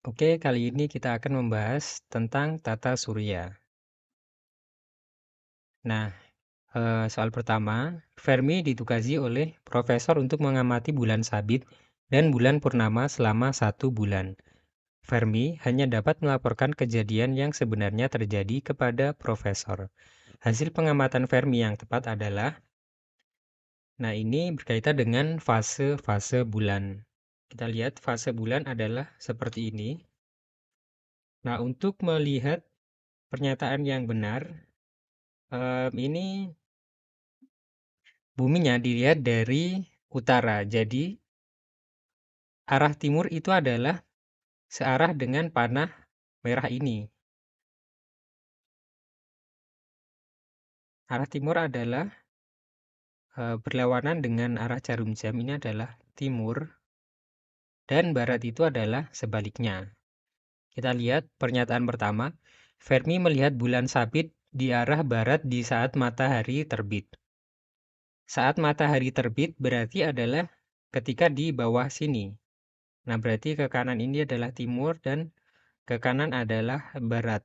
Oke, kali ini kita akan membahas tentang tata surya. Nah, soal pertama, Fermi ditugasi oleh profesor untuk mengamati bulan sabit dan bulan purnama selama 1 bulan. Fermi hanya dapat melaporkan kejadian yang sebenarnya terjadi kepada profesor. Hasil pengamatan Fermi yang tepat adalah, nah ini berkaitan dengan fase-fase bulan. Kita lihat fase bulan adalah seperti ini. Nah, untuk melihat pernyataan yang benar, ini buminya dilihat dari utara. Jadi, arah timur itu adalah searah dengan panah merah ini. Arah timur adalah berlawanan dengan arah jarum jam, ini adalah timur, dan barat itu adalah sebaliknya. Kita lihat pernyataan pertama, Fermi melihat bulan sabit di arah barat di saat matahari terbit. Saat matahari terbit berarti adalah ketika di bawah sini. Nah, berarti ke kanan ini adalah timur dan ke kanan adalah barat.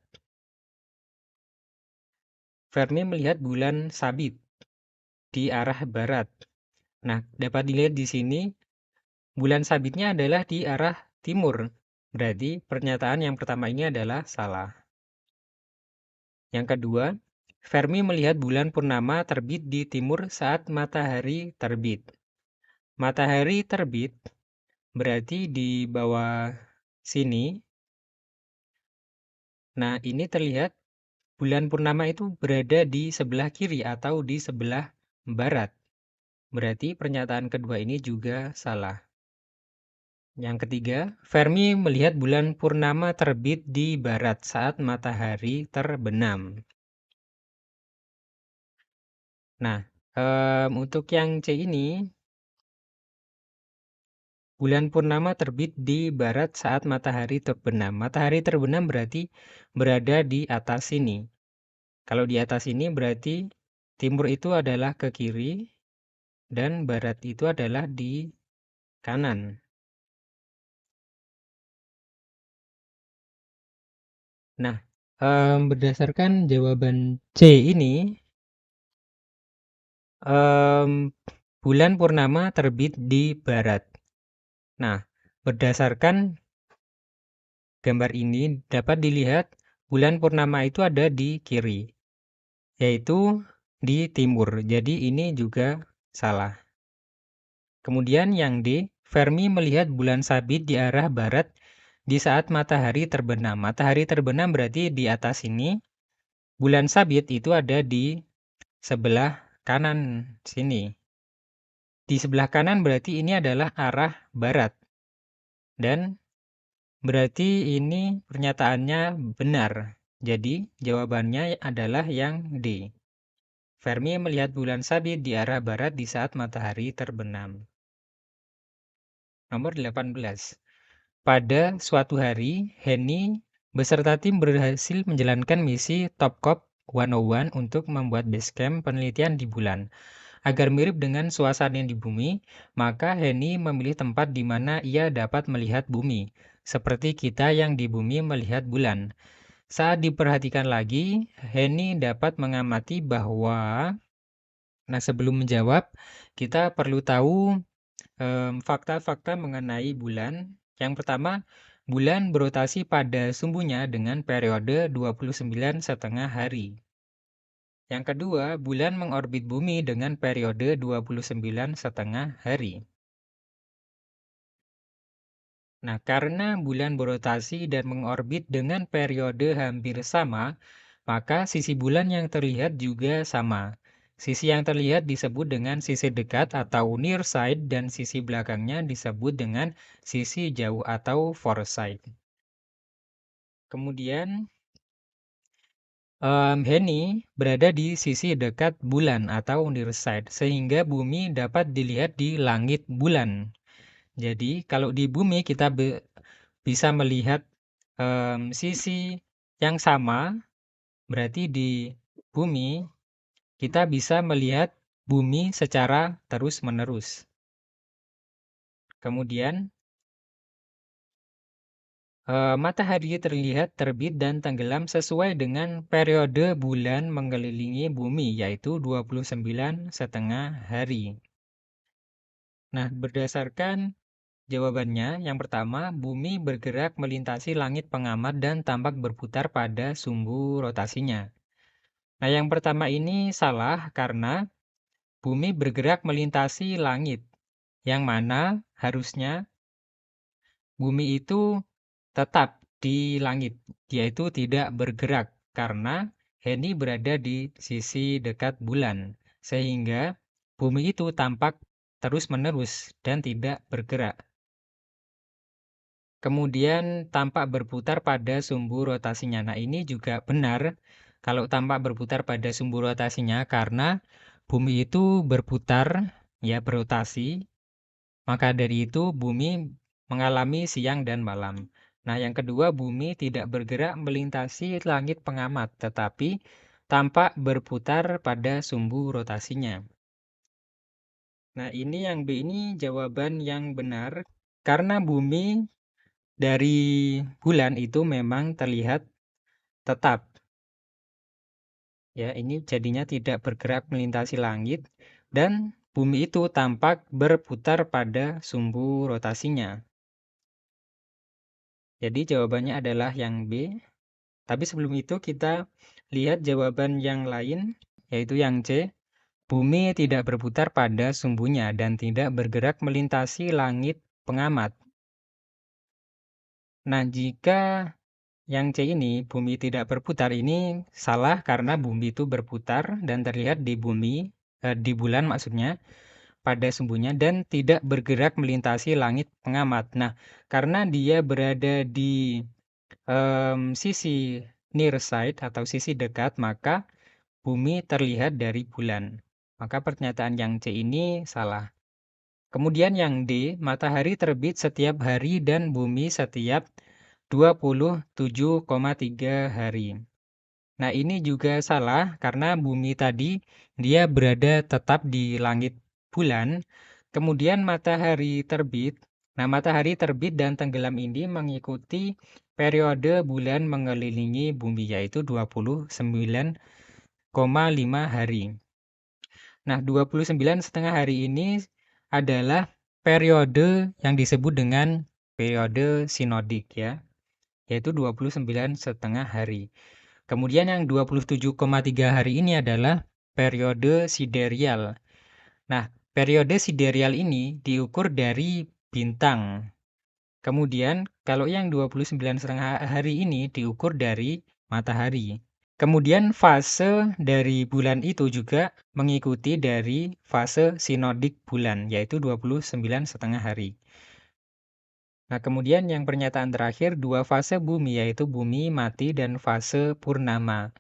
Fermi melihat bulan sabit di arah barat. Nah, dapat dilihat di sini bulan sabitnya adalah di arah timur. Berarti pernyataan yang pertama ini adalah salah. Yang kedua, Fermi melihat bulan purnama terbit di timur saat matahari terbit. Matahari terbit berarti di bawah sini. Nah, ini terlihat bulan purnama itu berada di sebelah kiri atau di sebelah barat. Berarti pernyataan kedua ini juga salah. Yang ketiga, Fermi melihat bulan purnama terbit di barat saat matahari terbenam. Nah, untuk yang C ini, bulan purnama terbit di barat saat matahari terbenam. Matahari terbenam berarti berada di atas sini. Kalau di atas ini berarti timur itu adalah ke kiri dan barat itu adalah di kanan. Nah, berdasarkan jawaban C ini, bulan purnama terbit di barat. Nah, berdasarkan gambar ini dapat dilihat bulan purnama itu ada di kiri, yaitu di timur. Jadi ini juga salah. Kemudian yang D, Fermi melihat bulan sabit di arah barat di saat matahari terbenam. Matahari terbenam berarti di atas ini. Bulan sabit itu ada di sebelah kanan sini. Di sebelah kanan berarti ini adalah arah barat. Dan berarti ini pernyataannya benar. Jadi jawabannya adalah yang D. Fermi melihat bulan sabit di arah barat di saat matahari terbenam. Nomor 18. Pada suatu hari, Henny beserta tim berhasil menjalankan misi Topkop 101 untuk membuat base camp penelitian di bulan. Agar mirip dengan suasana di bumi, maka Henny memilih tempat di mana ia dapat melihat bumi, seperti kita yang di bumi melihat bulan. Saat diperhatikan lagi, Henny dapat mengamati bahwa, nah sebelum menjawab, kita perlu tahu fakta-fakta mengenai bulan. Yang pertama, bulan berotasi pada sumbunya dengan periode 29,5 hari. Yang kedua, bulan mengorbit bumi dengan periode 29,5 hari. Nah, karena bulan berotasi dan mengorbit dengan periode hampir sama, maka sisi bulan yang terlihat juga sama. Sisi yang terlihat disebut dengan sisi dekat atau near side dan sisi belakangnya disebut dengan sisi jauh atau far side. Kemudian, Henny berada di sisi dekat bulan atau near side, sehingga bumi dapat dilihat di langit bulan. Jadi, kalau di bumi kita bisa melihat sisi yang sama, berarti di bumi kita bisa melihat bumi secara terus-menerus. Kemudian, Matahari terlihat terbit dan tenggelam sesuai dengan periode bulan mengelilingi bumi, yaitu 29,5 hari. Nah, berdasarkan jawabannya, yang pertama, bumi bergerak melintasi langit pengamat dan tampak berputar pada sumbu rotasinya. Nah, yang pertama ini salah karena bumi bergerak melintasi langit, yang mana harusnya bumi itu tetap di langit, yaitu tidak bergerak, karena Henny berada di sisi dekat bulan, sehingga bumi itu tampak terus-menerus dan tidak bergerak. Kemudian tampak berputar pada sumbu rotasinya. Nah, ini juga benar kalau tampak berputar pada sumbu rotasinya karena bumi itu berputar, ya berotasi. Maka dari itu bumi mengalami siang dan malam. Nah, yang kedua, bumi tidak bergerak melintasi langit pengamat, tetapi tampak berputar pada sumbu rotasinya. Nah, ini yang B ini jawaban yang benar karena bumi dari bulan itu memang terlihat tetap. Ya, ini jadinya tidak bergerak melintasi langit dan bumi itu tampak berputar pada sumbu rotasinya. Jadi jawabannya adalah yang B. Tapi sebelum itu kita lihat jawaban yang lain, yaitu yang C. Bumi tidak berputar pada sumbunya dan tidak bergerak melintasi langit pengamat. Nah, jika yang C ini, bumi tidak berputar, ini salah karena bumi itu berputar dan terlihat di bumi, di bulan maksudnya, pada sumbunya dan tidak bergerak melintasi langit pengamat. Nah, karena dia berada di sisi near side atau sisi dekat, maka bumi terlihat dari bulan. Maka pernyataan yang C ini salah. Kemudian yang D, matahari terbit setiap hari dan bumi setiap 27,3 hari. Nah, ini juga salah karena bumi tadi dia berada tetap di langit bulan, kemudian matahari terbit. Nah, matahari terbit dan tenggelam ini mengikuti periode bulan mengelilingi bumi, yaitu 29,5 hari. Nah, 29,5 hari ini adalah periode yang disebut dengan periode sinodik ya, yaitu 29,5 hari. Kemudian yang 27,3 hari ini adalah periode sidereal. Nah, periode sidereal ini diukur dari bintang. Kemudian kalau yang 29,5 hari ini diukur dari matahari. Kemudian fase dari bulan itu juga mengikuti dari fase sinodik bulan, yaitu 29,5 hari. Nah, kemudian yang pernyataan terakhir, dua fase bumi, yaitu bumi mati dan fase purnama.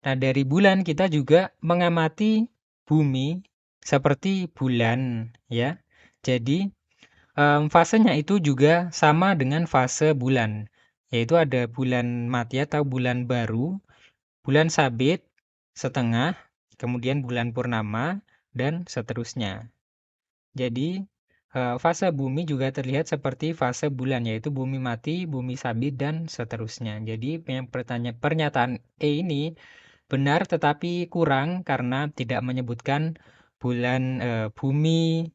Nah, dari bulan kita juga mengamati bumi seperti bulan, ya. Jadi, fasenya itu juga sama dengan fase bulan, yaitu ada bulan mati atau bulan baru, bulan sabit, setengah, kemudian bulan purnama, dan seterusnya. Jadi, fase bumi juga terlihat seperti fase bulan, yaitu bumi mati, bumi sabit, dan seterusnya. Jadi, pernyataan E ini benar tetapi kurang karena tidak menyebutkan bulan, bumi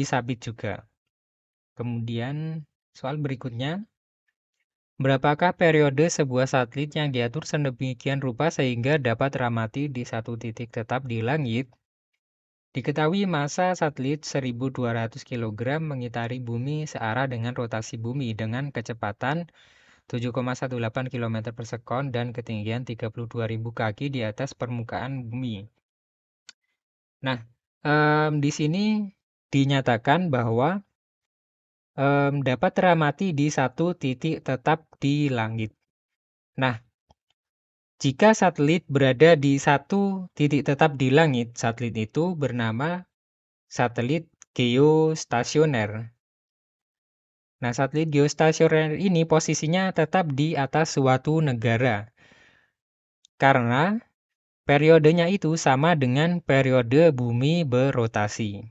sabit juga. Kemudian, soal berikutnya. Berapakah periode sebuah satelit yang diatur sedemikian rupa sehingga dapat teramati di satu titik tetap di langit? Diketahui massa satelit 1.200 kg mengitari bumi searah dengan rotasi bumi dengan kecepatan 7,18 km per sekon dan ketinggian 32.000 kaki di atas permukaan bumi. Nah, di sini dinyatakan bahwa dapat teramati di satu titik tetap di langit. Nah, jika satelit berada di satu titik tetap di langit, satelit itu bernama satelit geostasioner. Nah, satelit geostasioner ini posisinya tetap di atas suatu negara. Karena periodenya itu sama dengan periode bumi berotasi.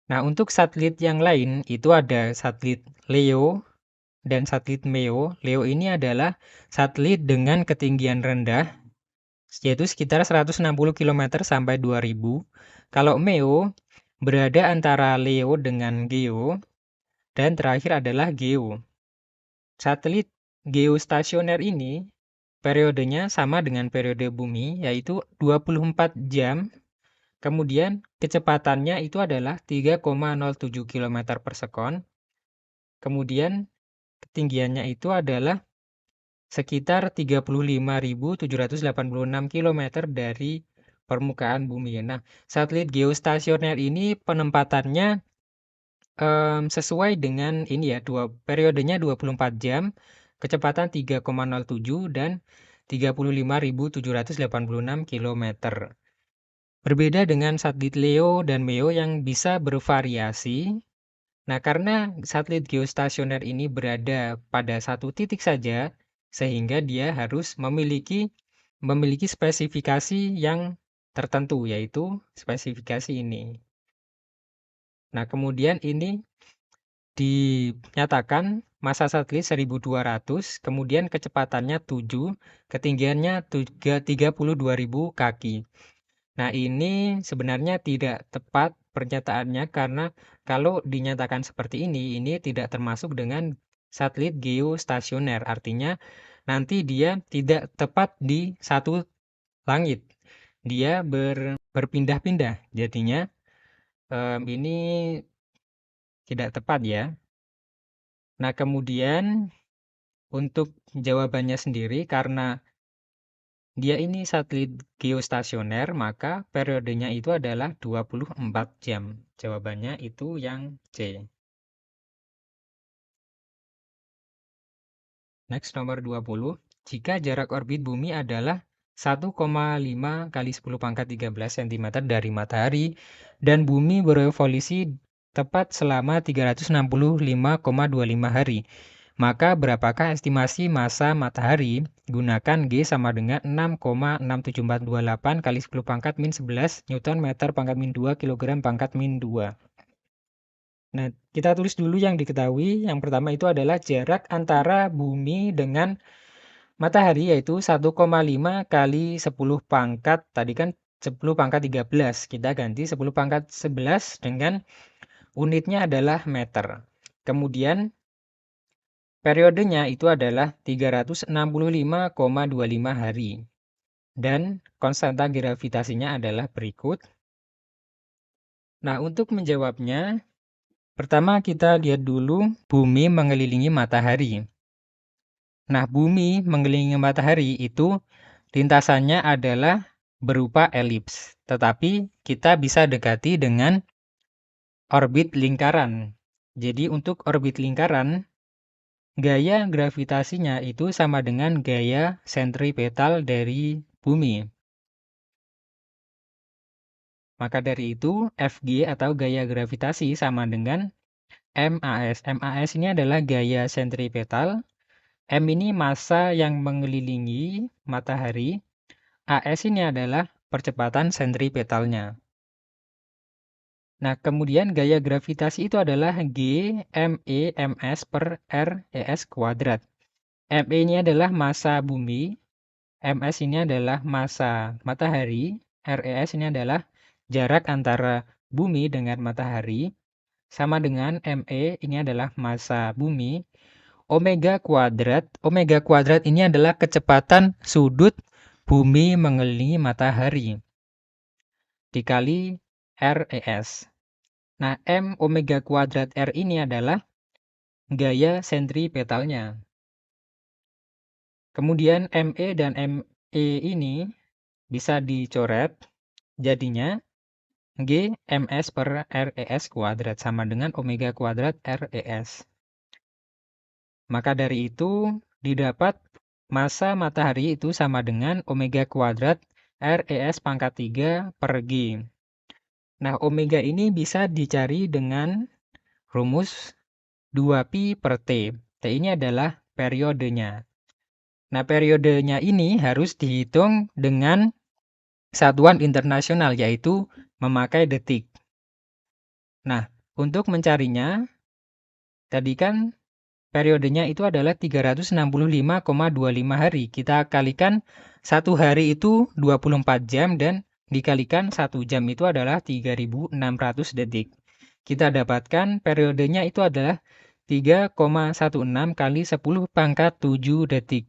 Nah, untuk satelit yang lain itu ada satelit Leo, dan satelit MEO. LEO ini adalah satelit dengan ketinggian rendah, yaitu sekitar 160 km sampai 2000. Kalau MEO berada antara LEO dengan GEO, dan terakhir adalah GEO. Satelit geostasioner ini periodenya sama dengan periode bumi, yaitu 24 jam. Kemudian kecepatannya itu adalah 3,07 km per sekon. Kemudian ketinggiannya itu adalah sekitar 35.786 km dari permukaan bumi. Nah, satelit geostasioner ini penempatannya sesuai dengan ini ya, periodenya 24 jam, kecepatan 3,07 dan 35.786 km. Berbeda dengan satelit LEO dan MEO yang bisa bervariasi. Nah, karena satelit geostasioner ini berada pada satu titik saja, sehingga dia harus memiliki spesifikasi yang tertentu, yaitu spesifikasi ini. Nah, kemudian ini dinyatakan massa satelit 1200, kemudian kecepatannya 7, ketinggiannya 32.000 kaki. Nah, ini sebenarnya tidak tepat pernyataannya karena kalau dinyatakan seperti ini tidak termasuk dengan satelit geostasioner. Artinya nanti dia tidak tepat di satu langit. Dia berpindah-pindah. Jadinya ini tidak tepat ya. Nah, kemudian untuk jawabannya sendiri karena dia ini satelit geostasioner, maka periodenya itu adalah 24 jam. Jawabannya itu yang C. Next, nomor 20. Jika jarak orbit bumi adalah 1,5 kali 10 pangkat 13 cm dari matahari dan bumi berevolusi tepat selama 365,25 hari, maka berapakah estimasi massa matahari? Gunakan G sama dengan 6,67428 kali 10 pangkat min 11 Newton meter pangkat min 2 kilogram pangkat min 2. Nah, kita tulis dulu yang diketahui. Yang pertama itu adalah jarak antara bumi dengan matahari, yaitu 1,5 kali 10 pangkat. Tadi kan 10 pangkat 13. Kita ganti 10 pangkat 11 dengan unitnya adalah meter. Kemudian periodenya itu adalah 365,25 hari. Dan konstanta gravitasinya adalah berikut. Nah, untuk menjawabnya, pertama kita lihat dulu bumi mengelilingi matahari. Nah, bumi mengelilingi matahari itu lintasannya adalah berupa elips. Tetapi kita bisa dekati dengan orbit lingkaran. Jadi untuk orbit lingkaran, gaya gravitasinya itu sama dengan gaya sentripetal dari bumi. Maka dari itu, Fg atau gaya gravitasi sama dengan MAS. MAS ini adalah gaya sentripetal. M ini massa yang mengelilingi matahari. AS ini adalah percepatan sentripetalnya. Nah, kemudian gaya gravitasi itu adalah G ME MS per R ES kuadrat. ME ini adalah massa bumi, MS ini adalah massa matahari, RES ini adalah jarak antara bumi dengan matahari, sama dengan ME ini adalah massa bumi. Omega kuadrat ini adalah kecepatan sudut bumi mengelilingi matahari dikali RES. Nah, M omega kuadrat R ini adalah gaya sentripetalnya. Kemudian ME dan ME ini bisa dicoret, jadinya G MS per RES kuadrat sama dengan omega kuadrat RES. Maka dari itu didapat massa matahari itu sama dengan omega kuadrat RES pangkat 3 per G. Nah, omega ini bisa dicari dengan rumus 2pi per T. T ini adalah periodenya. Nah, periodenya ini harus dihitung dengan satuan internasional, yaitu memakai detik. Nah, untuk mencarinya, tadi kan periodenya itu adalah 365,25 hari. Kita kalikan 1 hari itu 24 jam dan dikalikan 1 jam itu adalah 3.600 detik. Kita dapatkan periodenya itu adalah 3,16 kali 10 pangkat 7 detik.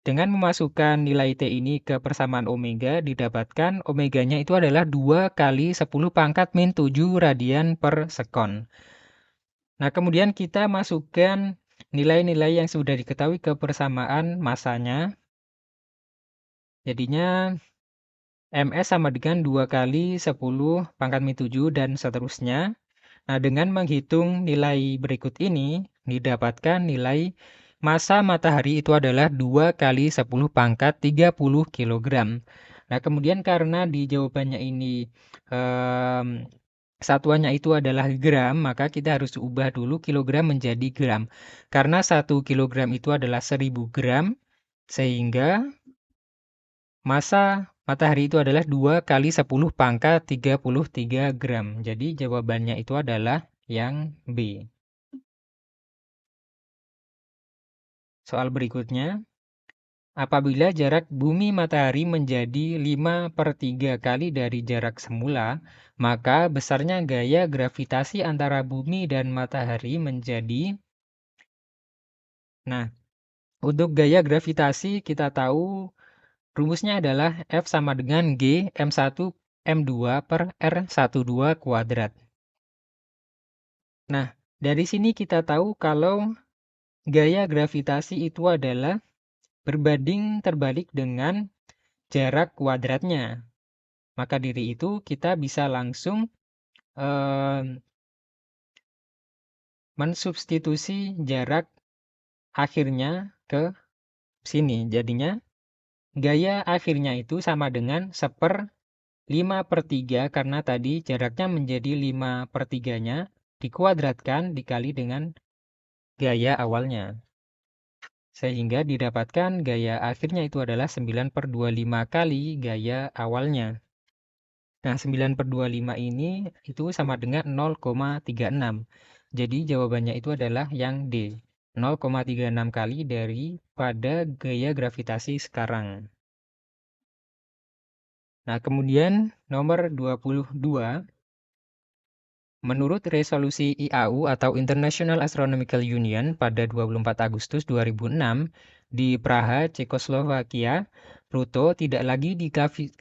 Dengan memasukkan nilai T ini ke persamaan omega, didapatkan omeganya itu adalah 2 kali 10 pangkat min 7 radian per sekon. Nah, kemudian kita masukkan nilai-nilai yang sudah diketahui ke persamaan masanya. Jadinya MS sama dengan 2 kali 10 pangkat min 7 dan seterusnya. Nah, dengan menghitung nilai berikut ini, didapatkan nilai massa matahari itu adalah 2 kali 10 pangkat 30 kg. Nah, kemudian karena di jawabannya ini satuannya itu adalah gram, maka kita harus ubah dulu kilogram menjadi gram. Karena 1 kilogram itu adalah 1000 gram, sehingga massa matahari itu adalah 2 kali 10 pangkat 33 gram. Jadi jawabannya itu adalah yang B. Soal berikutnya, apabila jarak bumi matahari menjadi 5/3 kali dari jarak semula, maka besarnya gaya gravitasi antara bumi dan matahari menjadi... Nah, untuk gaya gravitasi kita tahu rumusnya adalah F sama dengan G M1 M2 per R12 kuadrat. Nah, dari sini kita tahu kalau gaya gravitasi itu adalah berbanding terbalik dengan jarak kuadratnya. Maka dari itu kita bisa langsung mensubstitusi jarak akhirnya ke sini. Jadinya gaya akhirnya itu sama dengan 1/5/3 karena tadi jaraknya menjadi 5/3-nya dikuadratkan dikali dengan gaya awalnya. Sehingga didapatkan gaya akhirnya itu adalah 9/25 kali gaya awalnya. Nah, 9/25 ini itu sama dengan 0,36. Jadi jawabannya itu adalah yang D. 0,36 kali daripada gaya gravitasi sekarang. Nah, kemudian nomor 22. Menurut resolusi IAU atau International Astronomical Union pada 24 Agustus 2006 di Praha, Cekoslovakia, Pluto tidak lagi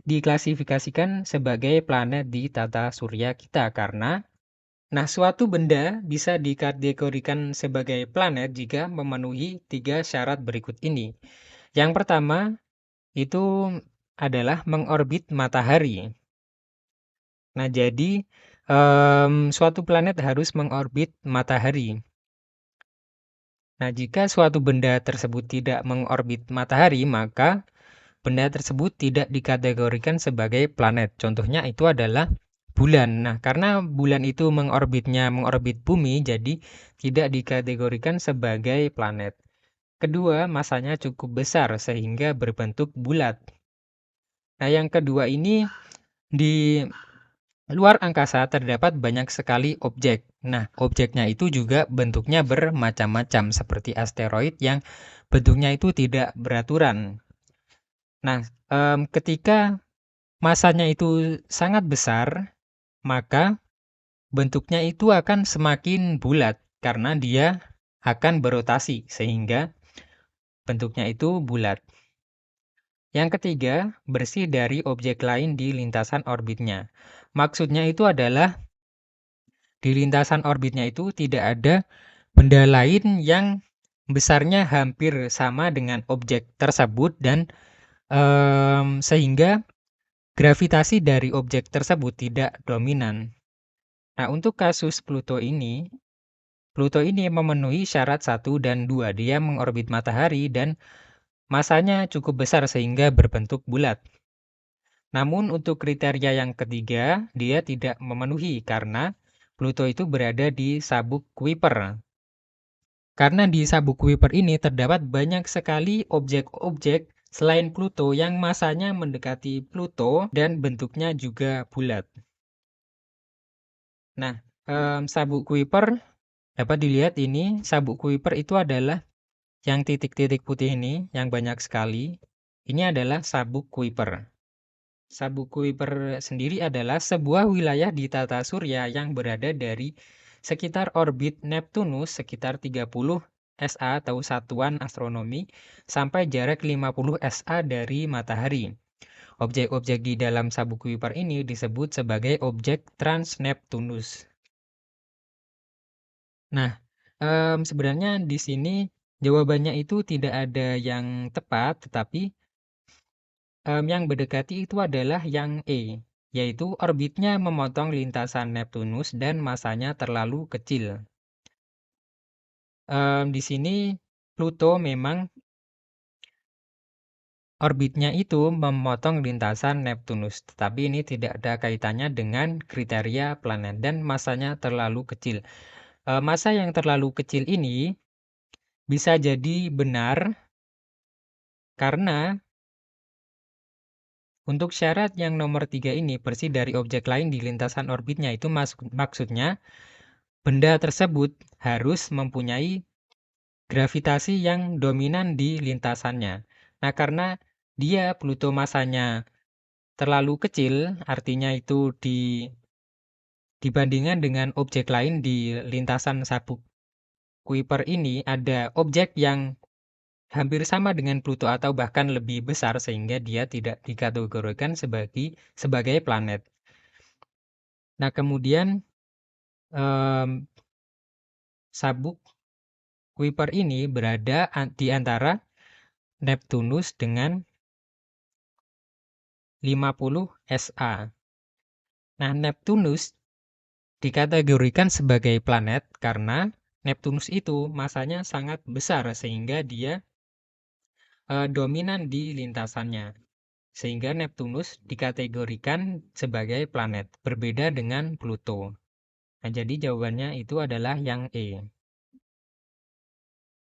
diklasifikasikan sebagai planet di tata surya kita karena suatu benda bisa dikategorikan sebagai planet jika memenuhi 3 syarat berikut ini. Yang pertama itu adalah mengorbit matahari. Nah, jadi suatu planet harus mengorbit matahari. Nah, jika suatu benda tersebut tidak mengorbit matahari, maka benda tersebut tidak dikategorikan sebagai planet. Contohnya itu adalah bulan. Nah, karena bulan itu mengorbit bumi, jadi tidak dikategorikan sebagai planet. Kedua, masanya cukup besar sehingga berbentuk bulat. Nah, yang kedua ini di luar angkasa terdapat banyak sekali objek. Nah, objeknya itu juga bentuknya bermacam-macam seperti asteroid yang bentuknya itu tidak beraturan. Nah, ketika masanya itu sangat besar, maka bentuknya itu akan semakin bulat karena dia akan berotasi sehingga bentuknya itu bulat. Yang ketiga, bersih dari objek lain di lintasan orbitnya. Maksudnya itu adalah di lintasan orbitnya itu tidak ada benda lain yang besarnya hampir sama dengan objek tersebut dan sehingga gravitasi dari objek tersebut tidak dominan. Nah, untuk kasus Pluto ini memenuhi syarat 1 dan 2. Dia mengorbit matahari dan masanya cukup besar sehingga berbentuk bulat. Namun untuk kriteria yang ketiga, dia tidak memenuhi karena Pluto itu berada di sabuk Kuiper. Karena di sabuk Kuiper ini terdapat banyak sekali objek-objek selain Pluto yang masanya mendekati Pluto dan bentuknya juga bulat. Nah, sabuk Kuiper Dapat dilihat ini sabuk Kuiper itu adalah yang titik-titik putih ini, yang banyak sekali. Ini adalah sabuk Kuiper. Sabuk Kuiper sendiri adalah sebuah wilayah di tata surya yang berada dari sekitar orbit Neptunus sekitar 30 SA atau satuan astronomi sampai jarak 50 SA dari matahari. Objek-objek di dalam sabuk Kuiper ini disebut sebagai objek trans-Neptunus. Nah, sebenarnya di sini jawabannya itu tidak ada yang tepat, tetapi yang berdekati itu adalah yang E, yaitu orbitnya memotong lintasan Neptunus dan masanya terlalu kecil. Di sini Pluto memang orbitnya itu memotong lintasan Neptunus, tetapi ini tidak ada kaitannya dengan kriteria planet dan masanya terlalu kecil. Masa yang terlalu kecil ini bisa jadi benar karena untuk syarat yang nomor 3 ini bersih dari objek lain di lintasan orbitnya itu maksudnya benda tersebut harus mempunyai gravitasi yang dominan di lintasannya. Nah, karena dia Pluto masanya terlalu kecil, artinya itu dibandingkan dengan objek lain di lintasan sabuk Kuiper ini ada objek yang hampir sama dengan Pluto atau bahkan lebih besar sehingga dia tidak dikategorikan sebagai planet. Nah, kemudian sabuk Kuiper ini berada di antara Neptunus dengan 50 SA. Nah, Neptunus dikategorikan sebagai planet karena Neptunus itu masanya sangat besar sehingga dia dominan di lintasannya. Sehingga Neptunus dikategorikan sebagai planet, berbeda dengan Pluto. Nah, jadi jawabannya itu adalah yang E.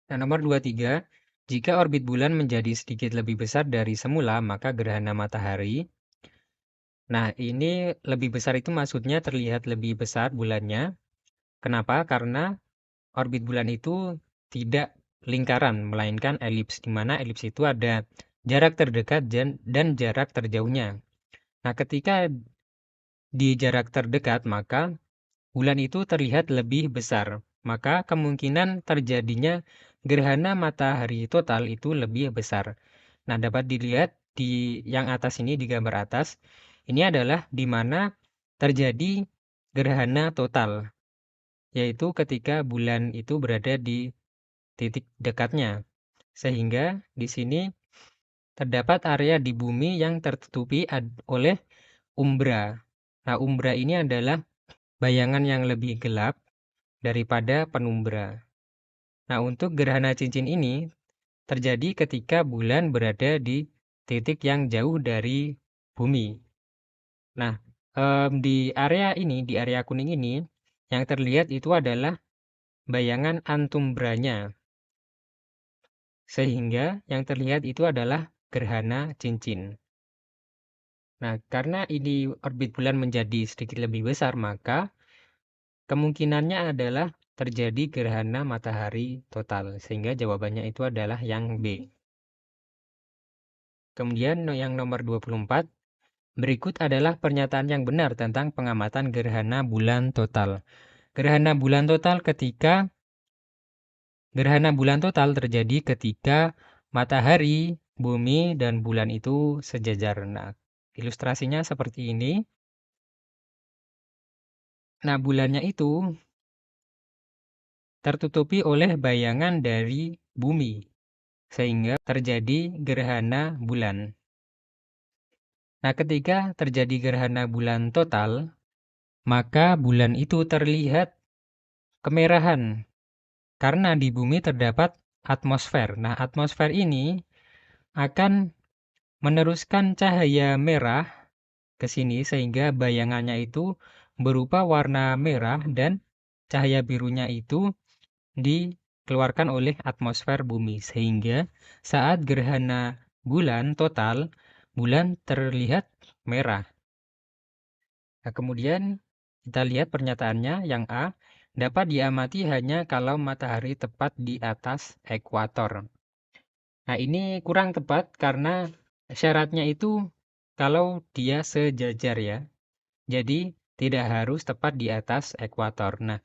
Nah, nomor 23, jika orbit bulan menjadi sedikit lebih besar dari semula, maka gerhana matahari. Nah, ini lebih besar itu maksudnya terlihat lebih besar bulannya. Kenapa? Karena orbit bulan itu tidak lingkaran, melainkan elips, di mana elips itu ada jarak terdekat dan jarak terjauhnya. Nah, ketika di jarak terdekat, maka bulan itu terlihat lebih besar. Maka kemungkinan terjadinya gerhana matahari total itu lebih besar. Nah, dapat dilihat di yang atas ini, di gambar atas, ini adalah di mana terjadi gerhana total, yaitu ketika bulan itu berada di titik dekatnya. Sehingga di sini terdapat area di bumi yang tertutupi oleh umbra. Nah, umbra ini adalah bayangan yang lebih gelap daripada penumbra. Nah, untuk gerhana cincin ini terjadi ketika bulan berada di titik yang jauh dari bumi. Nah, di area ini, di area kuning ini, yang terlihat itu adalah bayangan antumbranya. Sehingga yang terlihat itu adalah gerhana cincin. Nah, karena ini orbit bulan menjadi sedikit lebih besar, maka kemungkinannya adalah terjadi gerhana matahari total. Sehingga jawabannya itu adalah yang B. Kemudian yang nomor 24, berikut adalah pernyataan yang benar tentang pengamatan gerhana bulan total. Gerhana bulan total terjadi ketika matahari, bumi, dan bulan itu sejajar. Nah, ilustrasinya seperti ini. Nah, bulannya itu tertutupi oleh bayangan dari bumi, sehingga terjadi gerhana bulan. Nah, ketika terjadi gerhana bulan total, maka bulan itu terlihat kemerahan karena di bumi terdapat atmosfer. Nah, atmosfer ini akan meneruskan cahaya merah ke sini sehingga bayangannya itu berupa warna merah dan cahaya birunya itu dikeluarkan oleh atmosfer bumi sehingga saat gerhana bulan total, bulan terlihat merah. Nah, kemudian kita lihat pernyataannya yang A, dapat diamati hanya kalau matahari tepat di atas ekuator. Nah, ini kurang tepat karena syaratnya itu kalau dia sejajar ya. Jadi, tidak harus tepat di atas ekuator. Nah,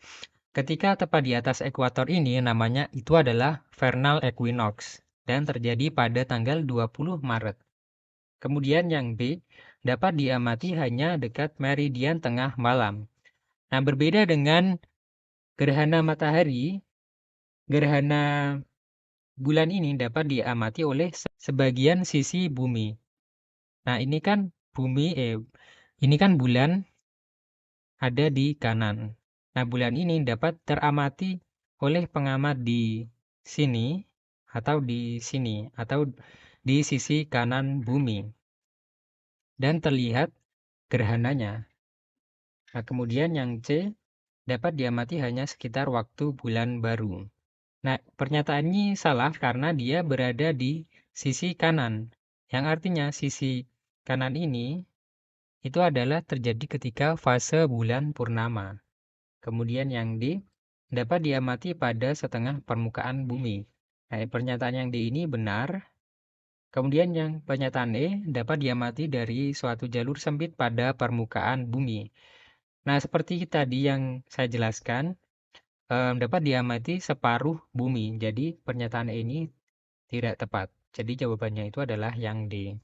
ketika tepat di atas ekuator ini namanya itu adalah vernal equinox dan terjadi pada tanggal 20 Maret. Kemudian yang B, dapat diamati hanya dekat meridian tengah malam. Nah, berbeda dengan gerhana matahari, gerhana bulan ini dapat diamati oleh sebagian sisi bumi. Nah, ini kan bulan ada di kanan. Nah, bulan ini dapat teramati oleh pengamat di sini atau di sini atau di sisi kanan bumi dan terlihat gerhananya. Nah, kemudian yang C dapat diamati hanya sekitar waktu bulan baru. Nah, pernyataan ini salah karena dia berada di sisi kanan, yang artinya sisi kanan ini itu adalah terjadi ketika fase bulan purnama. Kemudian yang D dapat diamati pada setengah permukaan bumi. Nah, pernyataan yang D ini benar. Kemudian yang pernyataan E dapat diamati dari suatu jalur sempit pada permukaan bumi. Nah, seperti tadi yang saya jelaskan, dapat diamati separuh bumi. Jadi pernyataan E ini tidak tepat. Jadi jawabannya itu adalah yang D.